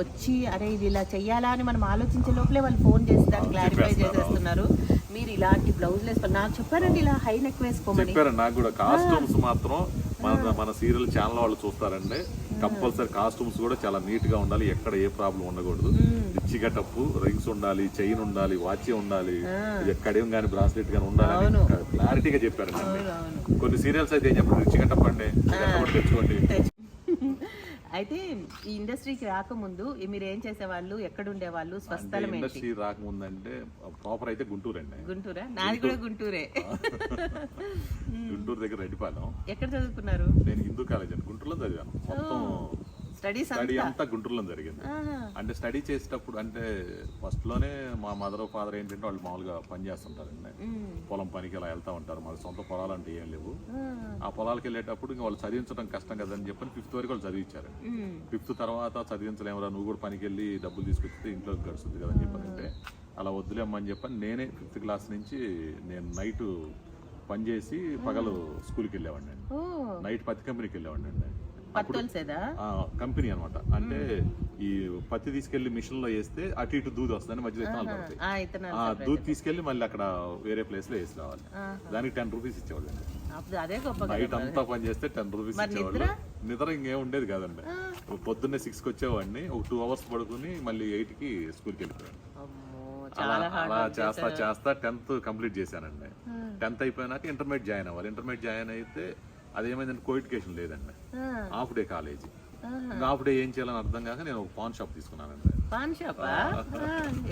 S1: వచ్చి అరే ఇది ఇలా చెయ్యాలా అని మనం ఆలోచించే లోపలే వాళ్ళు ఫోన్ చేసి దాన్ని క్లారిఫై చేసేస్తున్నారు. మీరు ఇలాంటి బ్లౌజులు వేసుకోవాలి నాకు చెప్పారండి, ఇలా హై నెక్ వేసుకోమని
S2: చెప్పారు. నాకు కూడా కాస్ట్యూమ్స్ మాత్రం మన సీరియల్ ఛానల్ వాళ్ళు చూస్తారండి. కంపల్సరీ కాస్ట్యూమ్స్ కూడా చాలా నీట్ గా ఉండాలి, ఎక్కడ ఏ ప్రాబ్లం ఉండకూడదు. రిచ్ గెటప్, రింగ్స్ ఉండాలి, చైన్ ఉండాలి, వాచ్ ఉండాలి, కడియం గానీ బ్రాస్లెట్ గానీ ఉండాలి, క్లారిటీగా చెప్పారండి. కొన్ని సీరియల్స్ అయితే ఏం చెప్పండి, రిచ్ గెటప్ అండి తెచ్చుకోండి.
S1: అయితే ఈ ఇండస్ట్రీకి రాకముందు మీరు ఏం చేసేవాళ్ళు, ఎక్కడ ఉండేవాళ్ళు, స్వస్థలం ఏంటి?
S2: ఇండస్ట్రీ రాకముందు అంటే ప్రాపర్ అయితే గుంటూరు అండి.
S1: గుంటూరా? నాది కూడా గుంటూరే.
S2: గుంటూరు దగ్గర రెడ్డిపాలెం.
S1: ఎక్కడ చదువుకున్నారు?
S2: నేను హిందూ కాలేజ్ అండి, గుంటూరులో చదివాను. మొత్తం స్టడీ అంతా గుంటూరులో జరిగింది. అంటే స్టడీ చేసేటప్పుడు అంటే ఫస్ట్ లోనే మా మదర్ ఫాదర్ ఏంటంటే వాళ్ళు మామూలుగా పని చేస్తుంటారండి, పొలం పనికి అలా వెళ్తా ఉంటారు. మాకు సొంత పొలాలు అంటే ఏం లేవు. ఆ పొలాలకు వెళ్ళేటప్పుడు ఇంకా వాళ్ళు చదివించడం కష్టం కదని చెప్పని 5th వరకు వాళ్ళు చదివించారు. 5th తర్వాత చదివించలేమరా, నువ్వు కూడా పనికి వెళ్ళి డబ్బులు తీసుకొచ్చితే ఇంట్లో గడుస్తుంది కదని చెప్పారంటే అలా వద్దులేమ్మని చెప్పని నేనే 5th క్లాస్ నుంచి నేను నైట్ పని చేసి పగలు స్కూల్కి వెళ్ళేవాడిని అండి.
S1: ఓ
S2: నైట్ పత్తి కంపెనీకి వెళ్ళేవాడిని అండి.
S1: పత్తి తోల్సేదా?
S2: కంపెనీ అనమాట. అంటే ఈ పత్తి తీసుకెళ్లి మిషన్ లో వేస్తే అటు ఇటు దూది వస్తుంది, మధ్యలో విత్తనాలు పడతాయి. ఆ దూది తీసుకెళ్లి మళ్ళీ అక్కడ వేరే ప్లేస్ లో వేసి రావాలి. దానికి 10 రూపీస్ ఇచ్చేవాళ్ళు అండి.
S1: అదే గొప్ప.
S2: నైట్ అంతా పని చేస్తే 10 రూపీస్ ఇచ్చేవాళ్ళు. నిద్ర ఇంకేం ఉండేది కాదండి. పొద్దున్నే 6కి వచ్చేవాడిని, ఒక 2 అవర్స్ పడుకుని మళ్ళీ 8కి స్కూల్కి వెళ్ళిపోయాను. అలా చేస్తా 10th కంప్లీట్ చేశానండి. 10th అయిపోయినాక ఇంటర్మీడియట్ జాయిన్ అవ్వాలి. ఇంటర్మీడియట్ జాయిన్ అయితే అదేమైందంటే కోఎడ్యుకేషన్ లేదండి, హాఫ్ డే కాలేజీ. ఇంకా హాఫ్ డే ఏం చేయాలని అర్థం కాక నేను ఒక పాన్ షాప్ తీసుకున్నానండి.
S1: పాన్ షాప్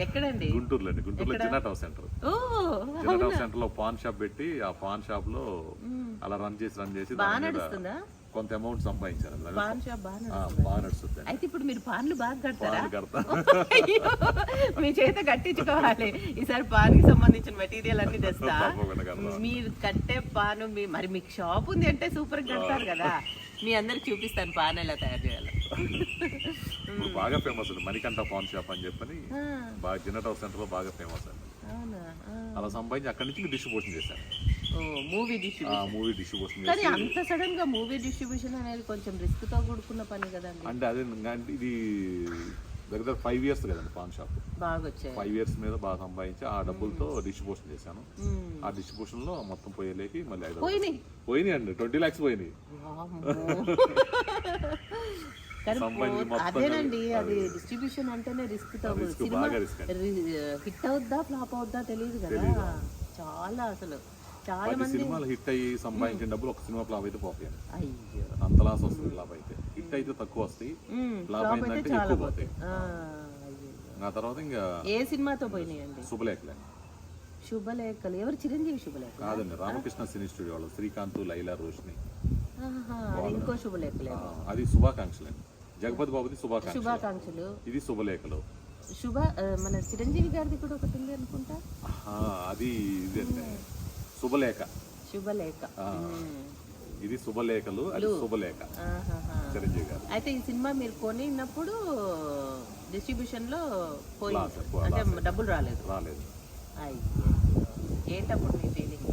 S1: ఎక్కడండి?
S2: గుంటూరులో అండి. గుంటూరులో జినాటౌ సెంటర్. జినాటౌ సెంటర్ లో పాన్ షాప్ పెట్టి ఆ పాన్ షాప్ లో అలా రన్ చేసి దాని మీద కొంత అమౌంట్ సంపాదించాను.
S1: పాన్ షాప్
S2: బాగా నడుస్తుంది.
S1: అయితే ఇప్పుడు మీరు పాన్లు బాగా కడతారా?
S2: కడతా.
S1: మీ చేత కట్టించుకోవాలి. ఈసారి పాన్ కి సంబంధించిన మెటీరియల్ అన్ని తెస్తా. మీరు కట్టే పాను మరి మీకు షాప్ ఉంది అంటే సూపర్ కడతారు కదా. మీ అందరికి చూపిస్తాను పాన్ ఎలా తయారు చేయాలి.
S2: బాగా ఫేమస్ అండి మణికంఠ పాన్ షాప్ అని చెప్పని, బాగా జినాటౌ సెంటర్ లో బాగా ఫేమస్ అండి. అలా సంపాదించి అక్కడి నుంచి డిస్ట్రిబ్యూషన్ చేశాను.
S1: Movie distribution. కానీ అంత సడన్ గా మూవీ డిస్ట్రిబ్యూషన్ అనేది కొంచెం రిస్క్ తో కూడుకున్న పని కదండి.
S2: అంటే అదే ఇది దగ్గర 5 years కదండి పాన్ షాప్.
S1: బాగా వచ్చాయి.
S2: 5 years మీద బాగా సంపాదించి ఆ డబ్బులతో డిస్ట్రిబ్యూషన్ చేశాను. ఆ డిస్ట్రిబ్యూషన్ లో మొత్తం పోయేలేకి మళ్ళీ పోయినాయి అండి. 20 lakhs పోయినాయి.
S1: అదేనండి, అది డిస్ట్రిబ్యూషన్ అంటేనే రిస్క్ తో. సినిమా హిట్ అవుద్దా ఫ్లాప్ అవుద్దా తెలియదు కదా. చాలా మంది
S2: సినిమాలు హిట్ అయ్యి సంపాదించిన డబ్బులు ఒక సినిమా ఫ్లాప్ అయితే పోతాయి.
S1: అయ్యో,
S2: అంత లాస్ వస్తుంది. ఫ్లాప్ అయితే హిట్ అయితే తక్కువ వస్తాయి, ఫ్లాప్ అయిందంటే ఎక్కువ పోతాయి. ఆ తర్వాత ఇంకా
S1: ఏ సినిమాతో పోయినాయండి?
S2: శుభలేఖలు.
S1: ఎవరు? చిరంజీవి శుభలేఖ
S2: కాదండి, రామకృష్ణ సినీ స్టూడియో వాళ్ళు, శ్రీకాంత్, లైలా, రోషిని.
S1: ఇంకో శుభలేఖలు.
S2: అది శుభాకాంక్షలు అండి. జగపతి బాబుది
S1: శుభాకాంక్షలు.
S2: ఇది శుభలేఖలు.
S1: మన చిరంజీవి గారిది కూడా ఒకటి ఉంది అనుకుంటా.
S2: అది ఇదండి శుభలేఖ. ఇది శుభలేఖలు, అది శుభలేఖ చిరంజీవి గారు.
S1: అయితే ఈ సినిమా మీరు కొనినప్పుడు డిస్ట్రిబ్యూషన్ లో అంటే డబ్బులు రాలేదు. ఏంటప్పుడు మీ ఫీలింగ్?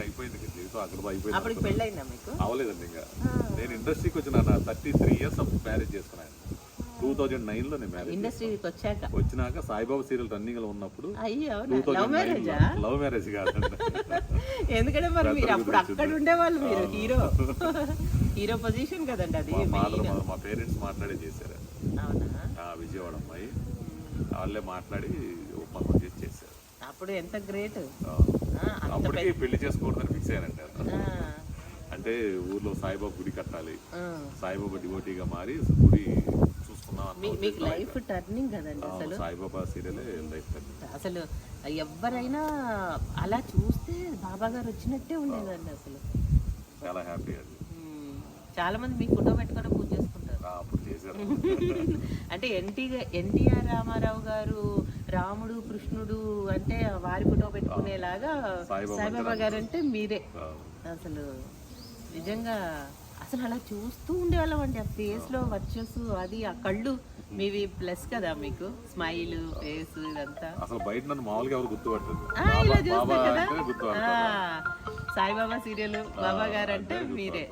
S2: అయిపోయింది జీవితం అక్కడ అయిపోయింది.
S1: అప్పటికి పెళ్ళైందా మీకు?
S2: అవలేదండి. ఇంకా నేను ఇండస్ట్రీకి వచ్చిన 33 years మ్యారేజ్ చేసుకున్నాను. 2009లో నేను మ్యారేజ్
S1: ఇండస్ట్రీకి
S2: వచ్చినాక సాయిబాబా సీరియల్ రన్నింగ్ లో ఉన్నప్పుడు. లవ్ మ్యారేజ్ కాదండి.
S1: ఎందుకంటే మరి మీరు అప్పుడు అక్కడ ఉండేవాళ్ళు, మీరు హీరో పొజిషన్ కదండి. అది
S2: మా పేరెంట్స్ మాట్లాడే చేశారు. విజయవాడ అమ్మాయి వాళ్ళే మాట్లాడి ఒప్పందం చేసి చేశారు.
S1: అప్పుడు ఎంత గ్రేట్.
S2: అప్పటికి పెళ్లి చేసుకోవద్దని ఫిక్స్ అయ్యానండి. అంటే ఊర్లో సాయిబాబా గుడి కట్టాలి, సాయిబాబా డివోటీగా మారి గుడి
S1: మీకు లైఫ్ టర్నింగ్ కదండి అసలు.
S2: Saibaba serial life turning.
S1: అసలు ఎవరైనా అలా చూస్తే బాబా గారు వచ్చినట్టే ఉండేదండి అసలు.
S2: చాలా హ్యాపీ అండి.
S1: చాలా మంది మీ ఫోటో పెట్టుకొని పూజ చేసుకుంటారు.
S2: అప్పుడు చేశారు.
S1: అంటే ఎన్టీఆర్ రామారావు గారు రాముడు కృష్ణుడు అంటే వారి ఫోటో పెట్టుకునేలాగా సాయిబాబా గారు అంటే మీరే. అసలు నిజంగా అసలు అలా చూస్తూ ఉండేవాళ్ళం అండి. ఆ ఫేస్ లో వర్చెస్, అది ఆ కళ్ళు మీవి ప్లస్ కదా, మీకు స్మైల్ ఫేస్ ఇదంతా.
S2: అసలు బయట నన్ను మామూలుగా ఎవరు గుర్తుపట్టలేదు.
S1: ఇలా చూస్తాం కదా, సాయిబాబా సీరియల్ బాబా గారు అంటే మీరే.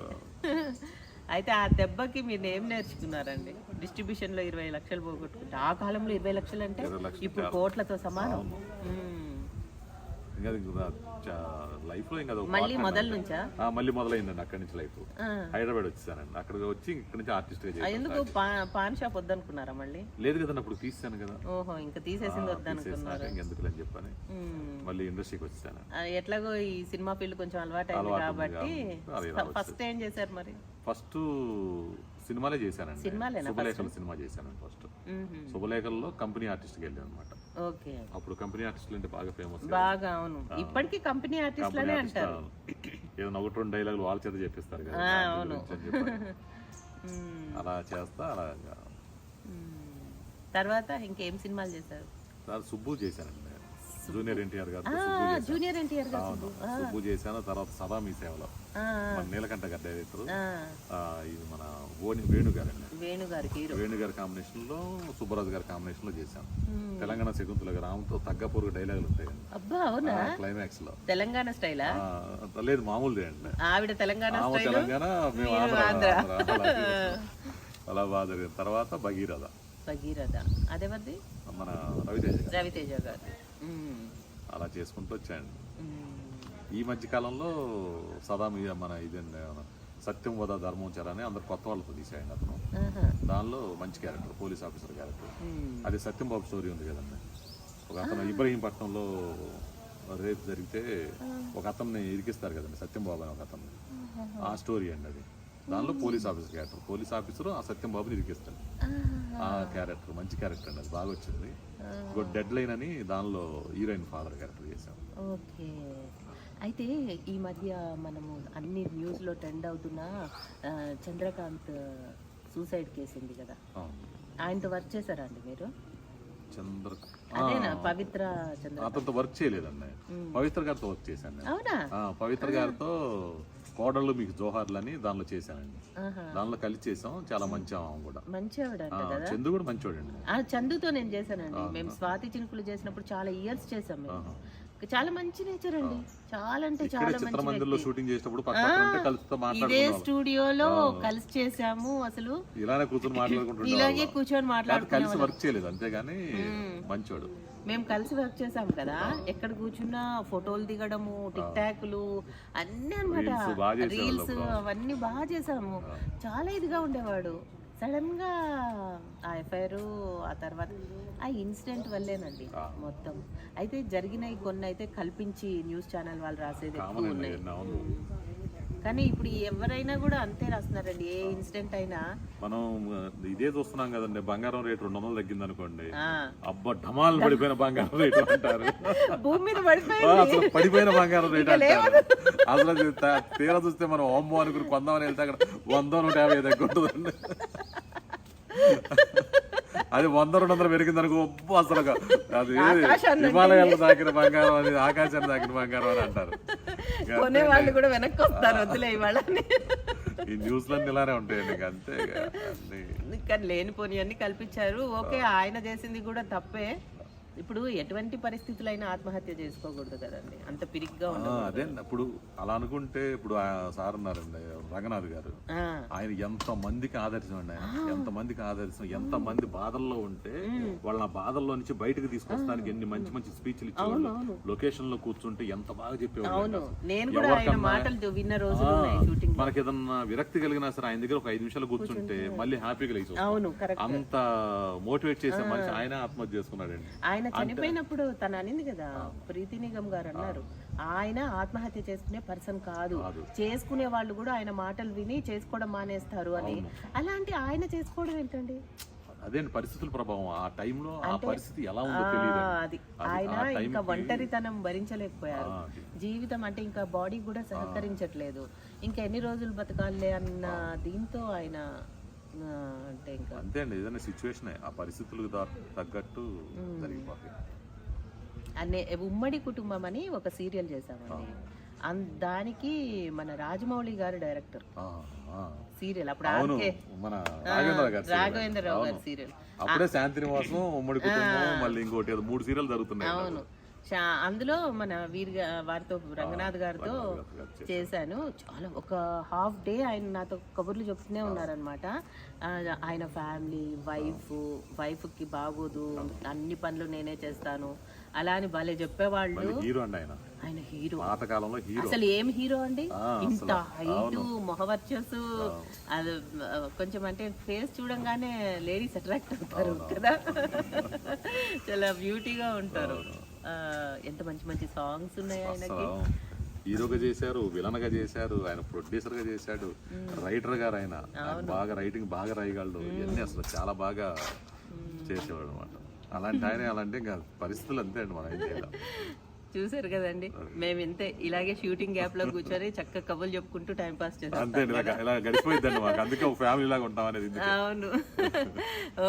S1: అయితే ఆ దెబ్బకి మీరు ఏం నేర్చుకున్నారండి? డిస్ట్రిబ్యూషన్ లో 20 లక్షలు పోగొట్టుకుంటే, ఆ కాలంలో 20 లక్షలు అంటే ఇప్పుడు కోట్లతో సమానం.
S2: లైఫ్ లో ఇంకా
S1: మళ్ళీ మొదలు నుంచా?
S2: మళ్ళీ మొదలైందండి. అక్కడి నుంచి లైఫ్ హైదరాబాద్ వచ్చేసానండి. అక్కడ వచ్చి ఇక్కడ నుంచి ఆర్టిస్ట్ గా.
S1: ఎందుకు పాన్ షాప్ వద్దనుకున్నారా? మళ్ళీ
S2: లేదు కదండి, అప్పుడు తీసాను కదా.
S1: ఓహో, ఇంకా తీసేసింది వద్దనుకున్నారా?
S2: ఎందుకులని చెప్పని మళ్ళీ ఇండస్ట్రీకి వచ్చేసాను.
S1: ఎట్లాగో ఈ సినిమా ఫీల్డ్ కొంచెం అలవాటు అయింది కాబట్టి. ఫస్ట్ ఏం చేశారు మరి?
S2: ఫస్ట్ సినిమాలే చేశానండి. శుభలేఖలు సినిమా చేశానండి ఫస్ట్. శుభలేఖల్లో కంపెనీ ఆర్టిస్ట్ కి వెళ్ళాను అనమాట. అప్పుడు కంపెనీ ఆర్టిస్టులు అంటే బాగా ఫేమస్.
S1: బాగా, అవును. ఇప్పటికీ కంపెనీ ఆర్టిస్టులనే అంటారు.
S2: ఏదైనా 1-2 డైలాగులు వాళ్ళ చేత చెప్పిస్తారు కదా. అలా చేస్తా. అలా
S1: తర్వాత ఇంకేం సినిమాలు చేశారు?
S2: సుబ్బు చేశానండి. జూనియర్ ఎన్టీఆర్ గారు
S1: జూనియర్ ఎన్టీఆర్ గారు
S2: అవును సుబ్బు చేశాను. తర్వాత సదా మీ సేవలో మన నీలకంఠ గారి డైరెక్టర్, ఇది మన వేణు గారు అండి, వేణు గారి కాంబినేషన్ లో సుబ్బరాజు గారి కాంబినేషన్ లో చేశాను. తెలంగాణ శకుంతల గారు ఆమెతో తగ్గపూర్వ డైలాగులు ఉంటాయి క్లైమాక్స్ లో.
S1: తెలంగాణ స్టైలా?
S2: లేదు మామూలుదే అండి.
S1: ఆవిడ తెలంగాణ,
S2: మేము ఆంధ్ర. అలా బాగా జరిగింది. తర్వాత భగీరథ
S1: అదే మధ్య
S2: మన
S1: రవితేజ గారు
S2: అలా చేసుకుంటూ వచ్చాయండి. ఈ మధ్య కాలంలో సదా మన ఇదండి సత్యం వద ధర్మోచార అని అందరు కొత్త వాళ్ళతో తీసాయండి అతను. దానిలో మంచి క్యారెక్టర్, పోలీస్ ఆఫీసర్ క్యారెక్టర్. అది సత్యం బాబు స్టోరీ ఉంది కదండి. ఒక అతను ఇబ్రహీంపట్నంలో రేపు జరిగితే ఒక అతన్ని ఇరికిస్తారు కదండి, సత్యం బాబు అని ఒక అతను. ఆ స్టోరీ అండి అది. దానిలో police officer character, police officer ఆ సత్యం బాబుని ఇరికిస్తాడు. ఆ క్యారెక్టర్ మంచి క్యారెక్టర్ అండి, అది బాగా వచ్చింది. ఇంకో డెడ్ లైన్ అని దానిలో హీరోయిన్ ఫాదర్ క్యారెక్టర్ చేశాం.
S1: ఓకే. అయితే ఈ మధ్య మనము అన్ని న్యూస్లో ట్రెండ్ అవుతున్న చంద్రకాంత్ సూసైడ్ కేసు ఉంది కదా, ఆయనతో వర్క్ చేశారా అండి మీరు? పవిత్ర
S2: అతనితో వర్క్ చేయలేదండి, పవిత్ర గారితో వర్క్ చేశాను.
S1: అవునా?
S2: పవిత్ర గారితో కోడళ్ళు మీకు జోహార్లు అని దానిలో చేశానండి. దానిలో కలిసి చేసాం. చాలా మంచి ఆమె కూడా,
S1: మంచి ఆవిడ
S2: చందు కూడా మంచివాడండి.
S1: చందుతో నేను చేశానండి. మేము స్వాతి చినుకులు చేసినప్పుడు చాలా ఇయర్స్ చేసాం మేము. చాలా మంచి నేచర్ అండి, చాలా అంటే చాలా
S2: మంచి. షూటింగ్ చేసినప్పుడు
S1: ఇదే స్టూడియోలో కలిసి చేసాము. అసలు
S2: ఇలాగే కూర్చొని మాట్లాడుకుంటున్నాం,
S1: ఇలాగే కూర్చొని మాట్లాడుకున్నాం.
S2: వర్క్ చేయలేదు అంతేగాని మంచివాడు.
S1: మేము కలిసి వర్క్ చేసాం కదా, ఎక్కడ కూర్చున్నా ఫోటోలు దిగడము, టిక్ టాక్లు అన్ని అన్నమాట, రీల్స్ అవన్నీ బాగా చేసాము. చాలా ఇదిగా ఉండేవాడు. సడన్ గా ఆ ఎఫ్ఐఆర్, ఆ తర్వాత ఆ ఇన్సిడెంట్ వల్లేనండి మొత్తం. అయితే జరిగినవి కొన్ని అయితే కల్పించి న్యూస్ ఛానల్ వాళ్ళు రాసేది ఎక్కువ ఉన్నాయి. కానీ ఇప్పుడు ఎవరైనా కూడా అంతే రాస్తున్నారండి, ఏ ఇన్సిడెంట్ అయినా.
S2: మనం ఇదే చూస్తున్నాం కదండి, బంగారం రేటు 200 తగ్గింది అనుకోండి, అబ్బా ఢమాలు పడిపోయిన బంగారం రేటు అంటారు.
S1: భూమి మీద పడిపోయిన
S2: బంగారం రేటు అంటారు. అసలు తీరా చూస్తే మనం ఓమ్మో అనుకుని కొందామని వెళ్తే అక్కడ 100-150 తగ్గుంటుందండి. అది 100-200 పెరిగింది అనుకో, అసలు అది హిమాలయాల్లో దాకిన బంగారం, అది ఆకాశాన్ని దాకిన బంగారం అని అంటారు.
S1: వాళ్ళు కూడా వెనక్కి వస్తారు, వద్దులే ఇవాళ.
S2: ఈ న్యూస్లన్నీ ఇలానే ఉంటాయండి, అంతే.
S1: కానీ లేనిపోని అన్ని కల్పించారు. ఓకే, ఆయన చేసింది కూడా తప్పే. ఇప్పుడు ఎటువంటి పరిస్థితులైనా ఆత్మహత్య చేసుకోకూడదు కదండి, అంత పిరిగ్గా ఉండదు.
S2: అదే ఇప్పుడు అలా అనుకుంటే, ఇప్పుడు సార్ ఉన్నారండి రంగనాథ్ గారు, ఆయన ఎంత మందికి ఆదర్శం అండి. ఆయన ఎంత మందికి ఆదర్శం, ఎంత మంది బాధల్లో ఉంటే వాళ్ళ బాధల్లో నుంచి బయటకు తీసుకొస్తానికి ఎన్ని మంచి మంచి స్పీచ్లు ఇచ్చేవాళ్ళు. లొకేషన్ లో కూర్చుంటే ఎంత బాగా చెప్పేవాళ్ళు. మనకి ఏదన్నా విరక్తి కలిగినా సరే ఆయన దగ్గర ఒక 5 నిమిషాలు కూర్చుంటే మళ్ళీ హ్యాపీగా లేచి అంత మోటివేట్ చేసే మనిషి. ఆయన ఆత్మహత్య చేసుకున్నాడండి.
S1: ఆయన చనిపోయినప్పుడు తను అనింది కదా, ప్రీతి నిగమ్ గారు అన్నారు, ఆయన ఆత్మహత్య చేసుకునే పర్సన్ కాదు, చేసుకునే వాళ్ళు కూడా ఆయన మాటలు విని చేసుకోవడం మానేస్తారు అని. అలాంటి ఆయన చేసుకోవడం ఏంటండి?
S2: అదే పరిస్థితుల ప్రభావం. ఆ టైంలో ఆ పరిస్థితి ఎలా ఉందో తెలియదు.
S1: అది ఆయన ఇంకా ఒంటరితనం భరించలేకపోయారు. జీవితం అంటే ఇంకా బాడీ కూడా సహకరించట్లేదు, ఇంకా ఎన్ని రోజులు బతకాలే అన్న దీంతో ఆయన అంటే ఇంకా
S2: అంతే అండి. ఏదైనా సిచ్యువేషన్ ఆ పరిస్థితులకు తగ్గట్టు జరిగిపోతాయి.
S1: అనే ఉమ్మడి కుటుంబం అని ఒక సీరియల్ చేసామండి. దానికి మన రాజమౌళి గారు డైరెక్టర్ సీరియల్. అప్పుడు
S2: మన
S1: రాఘవేంద్రరావు గారి సీరియల్.
S2: అప్పుడే శాంతినివాసం, ఉమ్మడి కుటుంబం, మళ్ళీ ఇంకోటి 3 సీరియల్ జరుగుతున్నాయి.
S1: అవును, అందులో మన వారితో రంగనాథ్ గారితో చేశాను. చాలా ఒక హాఫ్ డే ఆయన నాతో కబుర్లు చెప్తూనే ఉన్నారనమాట. ఆయన ఫ్యామిలీ, వైఫ్కి బాగోదు, అన్ని పనులు నేనే చేస్తాను అలా అని భలే చెప్పేవాళ్ళు. ఆయన హీరో, అసలు ఏం హీరో అండి, ఇంత హైట్, మొహవర్చస్సు, అది కొంచెం అంటే ఫేస్ చూడంగానే లేడీస్ అట్రాక్ట్ అవుతారు కదా, చాలా బ్యూటీగా ఉంటారు. ఎంత మంచి మంచి సాంగ్స్ ఉన్నాయి ఆయనకి.
S2: హీరోగా చేశారు, విలన్ గా చేశారు, ఆయన ప్రొడ్యూసర్ గా చేశాడు, రైటర్ గారు. ఆయన బాగా రైటింగ్ బాగా రాయగలడు. ఇవన్నీ అసలు చాలా బాగా చేసేవాడు అనమాట. అలాంటి ఆయన అలాంటి ఇంకా పరిస్థితులు అంతే అండి. మన ఇండియాలో
S1: చూసారు కదండి, మేము ఇంతే ఇలాగే షూటింగ్ గ్యాప్ లో కూర్చొని చక్కగా కబుర్లు చెప్పుకుంటూ టైం పాస్ చేస్తాం.
S2: అంతే ఇలా గడిచిపోయిందండి మాకు, అందుకే ఒక ఫ్యామిలీ లాగా ఉంటాం అనేది.
S1: అవును,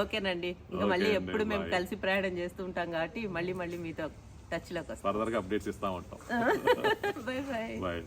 S1: ఓకేనండి. ఇంకా మళ్ళీ ఎప్పుడు మేము కలిసి ప్రయాణం చేస్తూ ఉంటాం కాబట్టి మళ్ళీ మీతో టచ్లోకి వస్తాం.
S2: ఫర్దర్గా అప్డేట్స్ ఇస్తూ ఉంటాం.
S1: Bye bye.
S2: బాయ్.